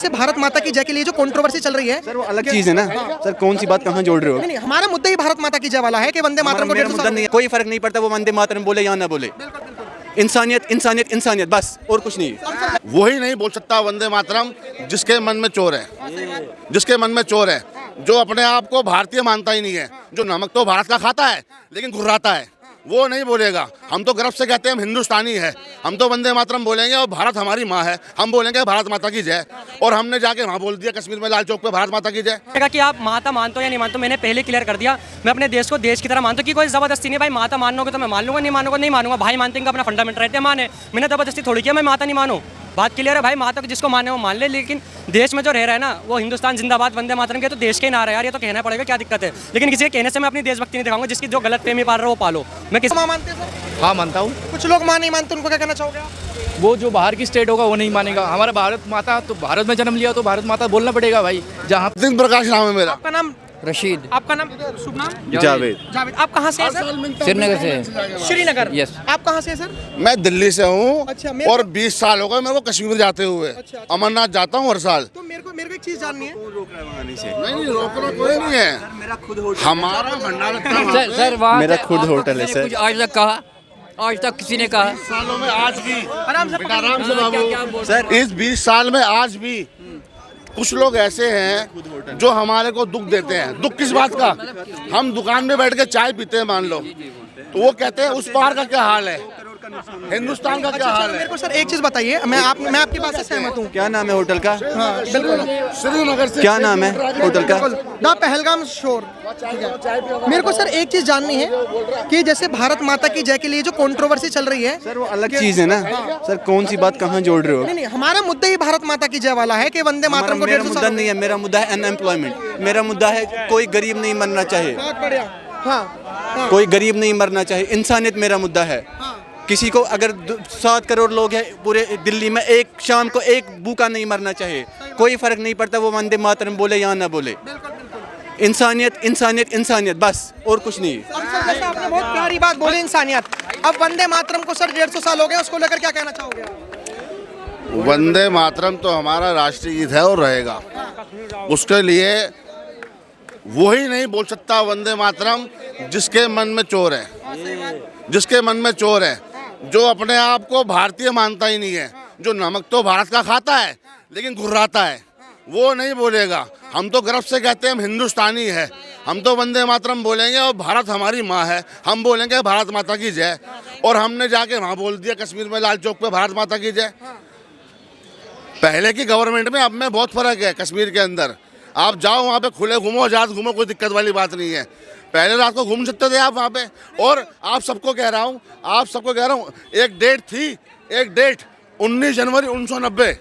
से भारत माता की जय के लिए जो कंट्रोवर्सी चल रही है सर वो अलग चीज है ना। सर कौन सी बात कहाँ जोड़ रहे हो? नहीं, हमारा मुद्दा ही भारत माता की जय वाला है कि वंदे मातरम को मेरा 150 मुद्दा साल नहीं है, कोई फर्क नहीं पड़ता वो वंदे मातरम बोले या ना बोले। इंसानियत इंसानियत इंसानियत बस, और कुछ नहीं। वही नहीं बोल सकता वंदे मातरम जिसके मन में चोर है, जिसके मन में चोर है, जो अपने आप को भारतीय मानता ही नहीं है, जो नमक तो भारत का खाता है लेकिन घुर्राता है, वो नहीं बोलेगा। हम तो गर्व से कहते हैं हम हिंदुस्तानी है, हम तो वंदे मातरम बोलेंगे और भारत हमारी माँ है, हम बोलेंगे भारत माता की जय। और हमने जाके वहाँ बोल दिया कश्मीर में लाल चौक पे भारत माता की जय। कि आप माता मानते हो या नहीं मानते हो, मैंने पहले क्लियर कर दिया। मैं अपने देश को देश की तरह मानता हूँ कि कोई जबरदस्ती नहीं। भाई माता मानोगे तो मैं मान लूंगा, नहीं मानूंगा नहीं मानूंगा। भाई मानते हैं अपना फंडामेंट रहते हैं, माने। मैंने जबरदस्ती थोड़ी किया मैं माता नहीं मानूँ। बात क्लियर है भाई, माता को जिसको माने वो मान ले, लेकिन देश में जो रह रहा है ना वो हिंदुस्तान जिंदाबाद वंदे मातरम के तो देश के ही नारा है यार, ये तो कहना पड़ेगा, क्या दिक्कत है। लेकिन किसी के कहने से मैं अपनी देशभक्ति नहीं दिखाऊंगा। जिसकी जो गलत फहमी पाल रहा है वो पालो। मैं किसी माँ मानते हैं सर? हाँ मानता हूँ। कुछ लोग माँ नहीं मानते, उनको क्या कहना चाहोगे आप? वो जो बाहर की स्टेट होगा वो नहीं मानेगा। हमारा भारत माता तो भारत में जन्म लिया तो भारत माता बोलना पड़ेगा भाई। जहाँ दिन प्रकाश नाम है मेरा। आपका नाम? रशीद। आपका नाम? शुभ नाम? जावेद। जावेद। आप कहाँ से हैं सर? श्रीनगर से। श्रीनगर। यस। आप कहाँ से हैं सर? मैं दिल्ली से हूँ। अच्छा, और 20 साल हो गए मेरे को कश्मीर जाते हुए। अच्छा। अमरनाथ जाता हूँ हर साल। तो मेरे को एक चीज जाननी है। नहीं रोकना कोई नहीं है, हमारा भंडार लगता है वहाँ पे। सर वहाँ मेरा खुद होटल है सर। कुछ आज तक कहा, आज तक किसी ने कहा? सालों में आज भी आराम से बेटा, आराम से बाबू। सर इस 20 साल में आज भी कुछ लोग ऐसे हैं जो हमारे को दुख देते हैं। दुख किस बात का? हम दुकान में बैठ के चाय पीते हैं मान लो, तो वो कहते हैं उस पार का क्या हाल है, हिंदुस्तान का क्या हाल मेरे है। को सर एक चीज बताइए, मैं आपकी बात से सहमत हूँ। क्या नाम है होटल का? हाँ बिल्कुल। श्रीनगर से क्या नाम है होटल का? द पहलगाम शोर। मेरे को सर एक चीज जाननी है कि जैसे भारत माता की जय के लिए जो कंट्रोवर्सी चल रही है। सर वो अलग चीज है ना। सर कौन सी बात कहाँ जोड़ रहे हो? नहीं, हमारा मुद्दा ही भारत माता की जय वाला है कि वंदे मातरम को मेरा 150 मुद्दा साल। नहीं है, मेरा मुद्दा है अनएम्प्लॉयमेंट। मेरा मुद्दा है कोई गरीब नहीं मरना चाहिए, बहुत बढ़िया। हाँ कोई गरीब नहीं मरना चाहिए। इंसानियत मेरा मुद्दा है। किसी को अगर 7 करोड़ लोग हैं पूरे दिल्ली में, एक शाम को एक भूखा नहीं मरना चाहिए। कोई फर्क नहीं पड़ता वो वंदे मातरम बोले या ना बोले। इंसानियत इंसानियत इंसानियत बस, और कुछ नहीं। अब सर जैसे आपने बहुत प्यारी बात बोली इंसानियत। अब वंदे मातरम को सर 150 साल हो गए, उसको लेकर क्या कहना चाहोगे? वंदे मातरम तो हमारा राष्ट्रीय गीत है और रहेगा। उसके लिए वही नहीं बोल सकता वंदे मातरम जिसके मन में चोर है, जिसके मन में चोर है, जो अपने आप को भारतीय मानता ही नहीं है, जो नमक तो भारत का खाता है लेकिन घुर्राता है, वो नहीं बोलेगा। हम तो गर्व से कहते हैं हम हिंदुस्तानी है, हम तो वंदे मातरम बोलेंगे और भारत हमारी माँ है, हम बोलेंगे भारत माता की जय। और हमने जाके वहाँ बोल दिया कश्मीर में लाल चौक पे भारत माता की जय। पहले की गवर्नमेंट में अब में बहुत फर्क है। कश्मीर के अंदर आप जाओ, वहाँ पे खुले घूमो, आजाद घूमो, कोई दिक्कत वाली बात नहीं है। पहले रात को घूम सकते थे आप वहाँ पे। और आप सबको कह रहा हूँ, आप सबको कह रहा हूँ, एक डेट थी, एक डेट 19 जनवरी 1990,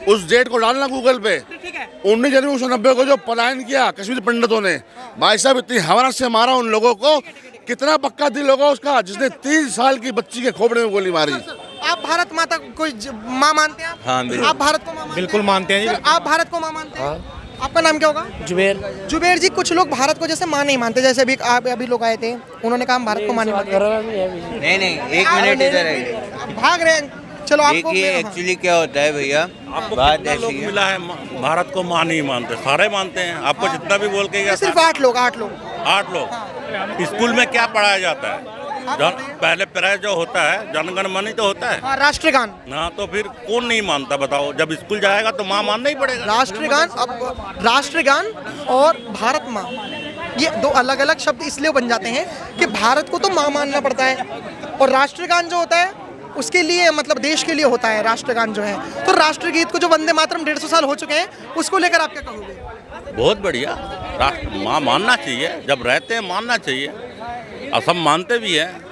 उस डेट को डालना गूगल पे। 19 जनवरी 1990 को जो पलायन किया कश्मीर पंडितों ने, भाई साहब इतनी हवरत से मारा उन लोगों को। कितना पक्का दिल होगा उसका जिसने 3 साल की बच्ची के खोपड़े में गोली मारी। आप भारत माता को माँ मानते हैं? हाँ, बिल्कुल। आप भारत को माँ मानते हैं? बिल्कुल मानते हैं सर, आप भारत को माँ मानते हैं? आपका नाम क्या होगा? जुबेर। जुबेर जी, कुछ लोग भारत को जैसे माँ नहीं मानते, जैसे अभी लोग आए थे, उन्होंने कहा हम भारत को माँ नहीं मानते। नहीं एक मिनट इधर है। भाग रहे हैं, चलो आपको। देखिए एक्चुअली क्या होता है भैया, बात ऐसी है। मिला है भारत को मां नहीं मानते, सारे मानते हैं। आपको जितना भी बोल के गया, सिर्फ 8 लोग। 8 लोग। स्कूल में क्या पढ़ाया जाता है? पहले प्राय जो होता है जनगण मन ही तो होता है। हाँ, राष्ट्रगान। हाँ, तो फिर कौन नहीं मानता बताओ? जब स्कूल जाएगा तो माँ मानना ही पड़ेगा। राष्ट्रगान, अब राष्ट्रगान और भारत माँ, ये 2 अलग अलग शब्द इसलिए बन जाते हैं कि भारत को तो माँ मानना पड़ता है, और राष्ट्रगान जो होता है उसके लिए, मतलब देश के लिए होता है राष्ट्रगान जो है। तो राष्ट्रगीत को जो वंदे मातरम 150 साल हो चुके हैं, उसको लेकर आप क्या कहोगे? बहुत बढ़िया, राष्ट्र माँ मानना चाहिए। जब रहते हैं मानना चाहिए, और सब मानते भी हैं।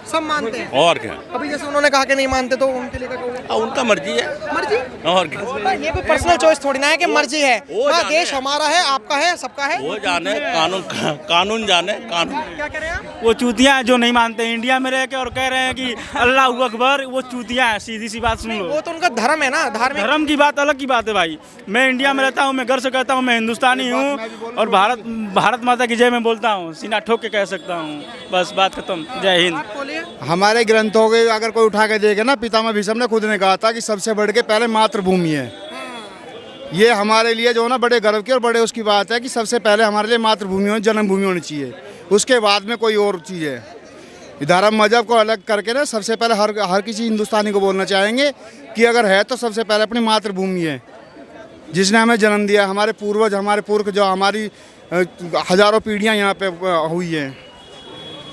सब मानते हैं। और क्या, अभी जैसे उन्होंने कहा कि नहीं मानते, तो उनके लिए क्या कहोगे? उनका मर्जी है। मर्जी? और क्या, ये कोई पर्सनल चॉइस थोड़ी ना है कि मर्जी है। वो हाँ, जाने। देश हमारा है, आपका है, सबका है। वो जाने, कानून जाने, कानून। क्या कह रहे हैं आप? वो चूतियाँ हैं जो नहीं मानते हैं इंडिया में रह के, और कह रहे हैं कि अल्लाह अकबर। वो चूतियाँ हैं, सीधी सी बात सुन लो। वो तो उनका धर्म है ना, धार्मिक। धर्म की बात अलग की बात है भाई। मैं इंडिया में रहता हूँ, मैं घर से कहता हूँ मैं हिंदुस्तानी हूँ, और भारत माता की जय में बोलता हूँ, सीना ठोक के कह सकता हूँ। बस बात खत्म। जय हिंद। आप बोलिए। हमारे ग्रंथों के अगर कोई उठा के देखे ना, पितामह भीष्म ने खुद ने कहा था कि सबसे बढ़ के पहले मातृभूमि है। ये हमारे लिए जो है ना बड़े गर्व की और बड़े उसकी बात है कि सबसे पहले हमारे लिए मातृभूमि और जन्मभूमि होनी चाहिए, उसके बाद में कोई और चीज़ है। धर्म मजहब को अलग करके ना सबसे पहले हर किसी हिंदुस्तानी को बोलना चाहेंगे कि अगर है तो सबसे पहले अपनी मातृभूमि है, जिसने हमें जन्म दिया, हमारे पूर्वज, हमारे पुरख, जो हमारी हज़ारों पीढ़ियाँ यहाँ पे हुई हैं,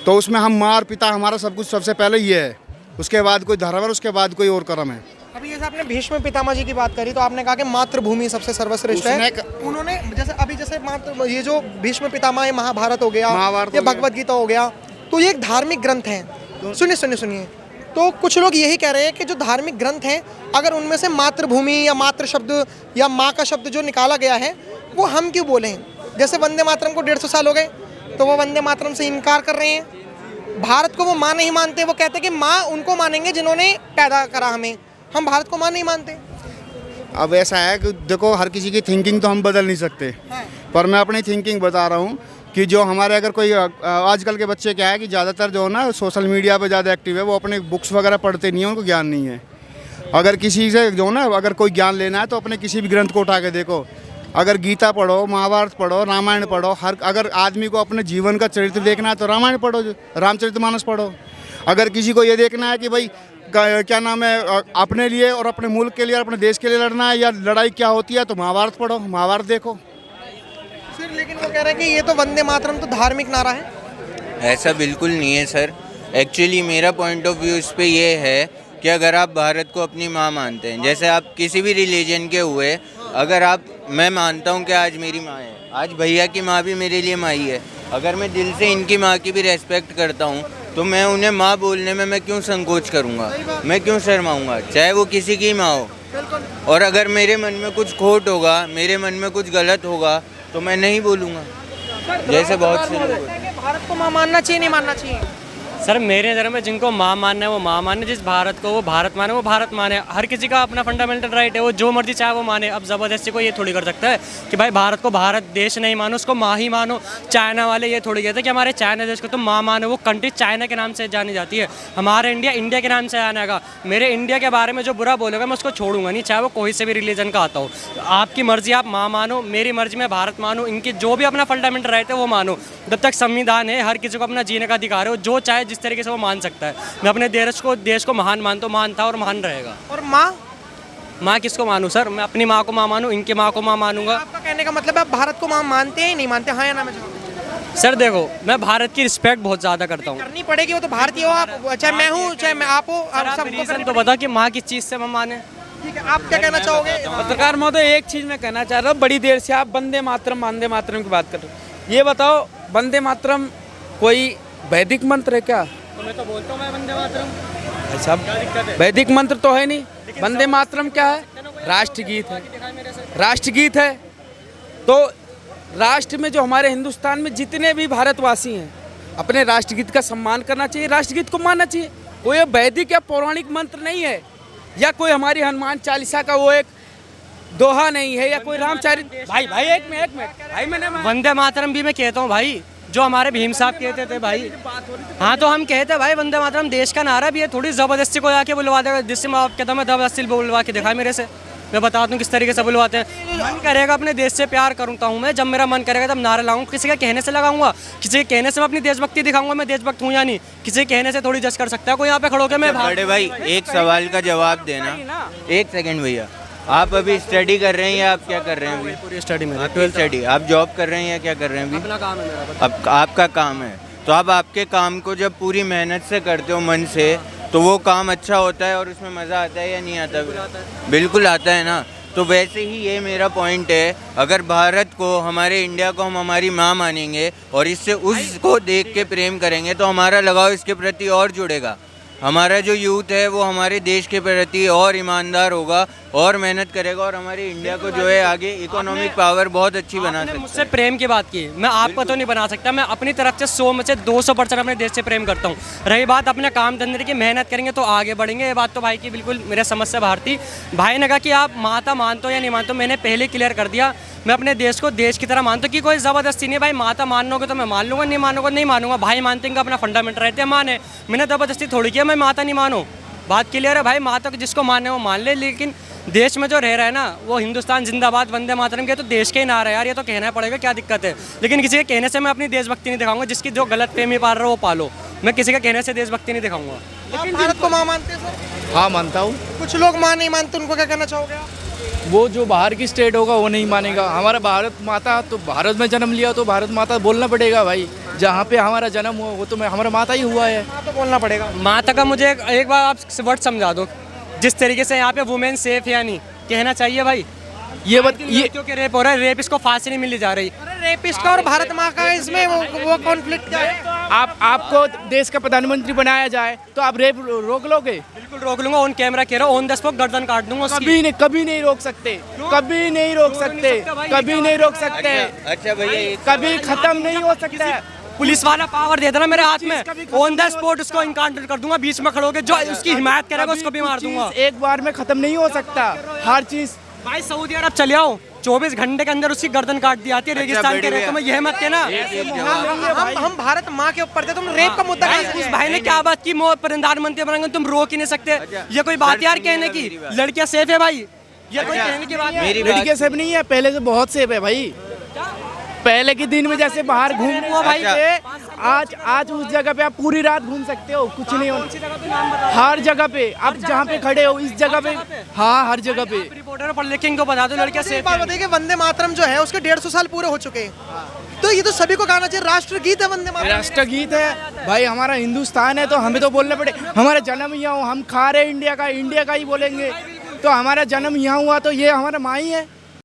तो उसमें हम माँ और पिता, हमारा सब कुछ सबसे पहले ये है, उसके बाद कोई धर्म है, उसके बाद कोई और कर्म है। अभी जैसे आपने भीष्म पितामह जी की बात करी तो आपने कहा कि मातृभूमि सबसे सर्वश्रेष्ठ है। उन्होंने जैसे ये जो भीष्म पितामह, ये महाभारत हो गया, ये भगवत गीता हो गया, तो ये एक धार्मिक ग्रंथ है। सुनिए, तो कुछ लोग यही कह रहे हैं कि जो धार्मिक ग्रंथ हैं, अगर उनमें से मातृभूमि या मातृ शब्द या माँ का शब्द जो निकाला गया है वो हम क्यों बोले हैं? जैसे वंदे मातरम को 150 साल हो गए तो वो वंदे मातरम से इनकार कर रहे हैं। भारत को वो माँ नहीं मानते, वो कहते हैं कि माँ उनको मानेंगे जिन्होंने पैदा करा हमें, हम भारत को माँ नहीं मानते। अब ऐसा है कि देखो, हर किसी की थिंकिंग तो हम बदल नहीं सकते, पर मैं अपनी थिंकिंग बता रहा हूँ कि जो हमारे अगर कोई आजकल के बच्चे क्या है कि ज़्यादातर जो है ना सोशल मीडिया पे ज़्यादा एक्टिव है, वो अपने बुक्स वगैरह पढ़ते नहीं हैं, उनको ज्ञान नहीं है। अगर किसी से जो ना अगर कोई ज्ञान लेना है तो अपने किसी भी ग्रंथ को उठा के देखो, अगर गीता पढ़ो, महाभारत पढ़ो, रामायण पढ़ो, अगर आदमी को अपने जीवन का चरित्र देखना है तो रामायण पढ़ो, रामचरितमानस पढ़ो। अगर किसी को ये देखना है कि भाई क्या नाम है, अपने लिए और अपने मुल्क के लिए और अपने देश के लिए लड़ना है या लड़ाई क्या होती है, तो महाभारत पढ़ो, महाभारत देखो। सर लेकिन वो कह रहे हैं कि ये तो वंदे मातरम तो धार्मिक नारा है। ऐसा बिल्कुल नहीं है सर। एक्चुअली मेरा पॉइंट ऑफ व्यू इस पे ये है कि अगर आप भारत को अपनी माँ मानते हैं, जैसे आप किसी भी रिलीजन के हुए, अगर मैं मानता हूँ कि आज मेरी माँ है, आज भैया की माँ भी मेरे लिए माँ ही है, अगर मैं दिल से इनकी माँ की भी रेस्पेक्ट करता हूँ तो मैं उन्हें माँ बोलने में मैं क्यों संकोच करूँगा, मैं क्यों शर्माऊँगा, चाहे वो किसी की माँ हो। और अगर मेरे मन में कुछ खोट होगा, मेरे मन में कुछ गलत होगा तो मैं नहीं बोलूँगा, जैसे बहुत से लोग। भारत को माँ मानना चाहिए, नहीं मानना चाहिए? सर मेरे नज़र में जिनको माँ मानना है वो माँ माने, जिस भारत को वो भारत माने वो भारत माने। हर किसी का अपना फंडामेंटल राइट है, वो जो मर्जी चाहे वो माने। अब ज़बरदस्ती को ये थोड़ी कर सकता है कि भाई भारत को भारत देश नहीं मानो, उसको माँ ही मानो। चाइना वाले ये थोड़ी कहते हैं कि हमारे चाइना देश को तो माँ मानो, वो कंट्री चाइना के नाम से जानी जाती है, हमारा इंडिया इंडिया के नाम से जानेगा। मेरे इंडिया के बारे में जो बुरा बोलेगा मैं उसको छोड़ूंगा नहीं, चाहे वो कोई से भी रिलीजन का आता हो। आपकी मर्जी, आप माँ मानो, मेरी मर्जी में भारत मानो, इनकी जो भी अपना फंडामेंटल राइट है वो मानो। जब तक संविधान है, हर किसी को अपना जीने का अधिकार है, वो जो चाहे जिस तरीके से वो मान सकता है। मैं अपने देश को महान मानता हूँ, मान था और महान रहेगा। और माँ किसको मानूं सर? मैं अपनी माँ को माँ मानूं, इनकी माँ को माँ मानूंगा। आपका कहने का मतलब है आप भारत को माँ मानते हैं, नहीं मानते? हाँ या ना में जवाब। सर देखो, मैं भारत की रिस्पेक्ट बहुत ज़्यादा करता हूँ। करनी पड़ेगी, वो तो भारतीय हो आप, चाहे मैं हूँ चाहे मैं आप हो, सबको करनी तो बता कि माँ किस चीज़ से मैं माने। ठीक है, आप क्या कहना चाहोगे? पत्रकार महोदय, एक चीज़ मैं कहना चाह रहा हूँ, बड़ी देर से आप वंदे मातरम की बात कर रहे हो। ये बताओ, वंदे मातरम कोई वैदिक मंत्र है क्या? मैं तो बोलता हूँ मैं वंदे मातरम। भाई साहब, वैदिक मंत्र तो है नहीं। वंदे मातरम क्या है? राष्ट्रगीत है। राष्ट्रगीत है तो राष्ट्र में जो हमारे हिंदुस्तान में जितने भी भारतवासी हैं, अपने राष्ट्रगीत का सम्मान करना चाहिए, राष्ट्रगीत को मानना चाहिए। कोई वैदिक या पौराणिक मंत्र नहीं है, या कोई हमारी हनुमान चालीसा का वो एक दोहा नहीं है, या कोई रामचरित। भाई एक मिनट भाई, मैंने वंदे मातरम भी मैं कहता हूँ भाई, जो हमारे भीम साहब कहते थे भाई। हाँ तो हम कहते भाई वंदे मातरम देश का नारा भी है, थोड़ी ज़बरदस्ती को जाके बुलवा देगा। जिससे मैं कहता हूँ मैं ज़बरदस्ती बुलवा के दिखा मेरे से, मैं बता दूँ किस तरीके से बुलवाते हैं। मन करेगा अपने देश से प्यार करता हूँ मैं, जब मेरा मन करेगा तब नारा लगाऊंगा। किसी के कहने से लगाऊंगा, किसी के कहने से मैं अपनी देशभक्ति दिखाऊंगा, मैं देशभक्त हूँ या नहीं। किसी के कहने से थोड़ी जज कर सकता है कोई यहाँ पे खड़ो के। मैं बड़े भाई एक सवाल का जवाब देना, एक सेकंड भैया। आप अभी स्टडी कर रहे हैं या आप क्या कर रहे हैं? अभी पूरी स्टडी में स्टडी। आप जॉब कर रहे हैं या क्या कर रहे हैं? अभी अपना काम है मेरा। अब आपका काम है, तो आप आपके काम को जब पूरी मेहनत से करते हो, मन से, तो वो काम अच्छा होता है और उसमें मज़ा आता है या नहीं आता? बिल्कुल आता है ना। तो वैसे ही ये मेरा पॉइंट है, अगर भारत को, हमारे इंडिया को हम हमारी माँ मानेंगे और इससे उसको देख के प्रेम करेंगे तो हमारा लगाव इसके प्रति और जुड़ेगा। हमारा जो यूथ है वो हमारे देश के प्रति और ईमानदार होगा और मेहनत करेगा और हमारे इंडिया को जो है आगे इकोनॉमिक पावर बहुत अच्छी बना सकता है। मुझसे प्रेम की बात की, मैं आपका तो नहीं बना सकता। मैं अपनी तरफ से 100 में से 200% अपने देश से प्रेम करता हूँ। रही बात अपने काम धंधे की, मेहनत करेंगे तो आगे बढ़ेंगे। ये बात तो भाई की बिल्कुल मेरे समझ से बाहर थी। भाई ने कहा कि आप माता मानते हो या नहीं मानते हो, मैंने पहले क्लियर कर दिया। मैं अपने देश को देश की तरह मानता हूँ कि कोई ज़बरदस्ती नहीं। भाई माता मानोगे तो मैं मान लूँगा, नहीं मानूंगा नहीं मानूंगा। भाई मानते हैं, अपना फंडामेंटल रहते हैं, माने। मैंने ज़बरदस्ती थोड़ी किया मैं माता नहीं मानूँ। बात क्लियर है भाई, माता को जिसको माने वो मान ले, लेकिन देश में जो रह रहा है ना वो हिंदुस्तान जिंदाबाद वंदे मातरम के तो देश के ही नारा है यार, ये तो कहना पड़ेगा, क्या दिक्कत है। लेकिन किसी के कहने से मैं अपनी देशभक्ति नहीं दिखाऊंगा, जिसकी जो गलत फहमी पाल रहा है वो पालो, मैं किसी के कहने से देशभक्ति नहीं दिखाऊंगा। आप भारत को माँ मानते हैं सर? हाँ मानता हूँ। कुछ लोग माँ नहीं मानते, उनको क्या कहना चाहोगे आप? वो जो बाहर की स्टेट होगा वो नहीं मानेगा। हमारा भारत माता तो भारत में जन्म लिया तो भारत माता बोलना पड़ेगा भाई। जहाँ पे हमारा जन्म हुआ वो तो हमारा माता ही हुआ है। हाँ, तो बोलना पड़ेगा। माता का मुझे एक बार आप वर्ड समझा दो, जिस तरीके से यहाँ पे वुमेन सेफ या नहीं कहना चाहिए भाई। ये लड़कियों के रेप हो रहा है, रेप इसको फांसी नहीं मिली जा रही। अरे रेपिस्ट का और भारत माँ का इसमें वो कॉन्फ्लिक्ट क्या है? आपको देश का प्रधानमंत्री बनाया जाए तो आप रेप रोक लोगे? बिल्कुल रोक लूंगा, ऑन कैमरा कह रहा हूँ, ऑन द स्पॉट गर्दन काट दूंगा उसकी। कभी नहीं रोक सकते, कभी नहीं रोक सकते, कभी नहीं रोक सकते। अच्छा भैया, कभी खत्म नहीं हो सकता है। पुलिस वाला पावर दे देना मेरे हाथ में, ऑन द स्पॉट उसको इनकाउंटर कर दूंगा, बीच में खड़े होकर जो उसकी हिमायत करेगा उसको भी मार दूंगा। एक बार में खत्म नहीं हो सकता हर चीज। भाई सऊदी अरब चले आओ, 24 घंटे के अंदर उसकी गर्दन काट दी जाती है रेगिस्तान के रेत में, यह मत कहना। हम भारत माँ के ऊपर थे, तुम रेप का मुद्दा भाई उस भाई ने क्या बात की, प्रधानमंत्री बनेंगे तुम रोक ही नहीं सकते। ये कोई बात यार कहने की? लड़कियां सेफ है भाई, ये कोई कहने की बात है? लड़कियां सेफ नहीं है, पहले से बहुत सेफ है भाई। पहले के दिन में जैसे बाहर घूम हुआ भाई थे, आज उस जगह पे आप पूरी रात घूम सकते हो, कुछ नहीं हो। हर जगह पे आप जहाँ पे खड़े हो इस जगह पे, हाँ हर जगह पे। रिपोर्टर पर लिखेंगे को बता दो लड़कियां एक सेफ बात है। बताइए कि वंदे मातरम जो है उसके 150 साल पूरे हो चुके हैं, तो ये तो सभी को गाना चाहिए, राष्ट्र गीत है वंदे मातरम। राष्ट्र गीत है भाई, हमारा हिंदुस्तान है तो हमें तो बोलना पड़े। हमारा जन्म यहाँ, हम खा रहे इंडिया का ही बोलेंगे। तो हमारा जन्म यहाँ हुआ तो ये हमारा माँ ही है।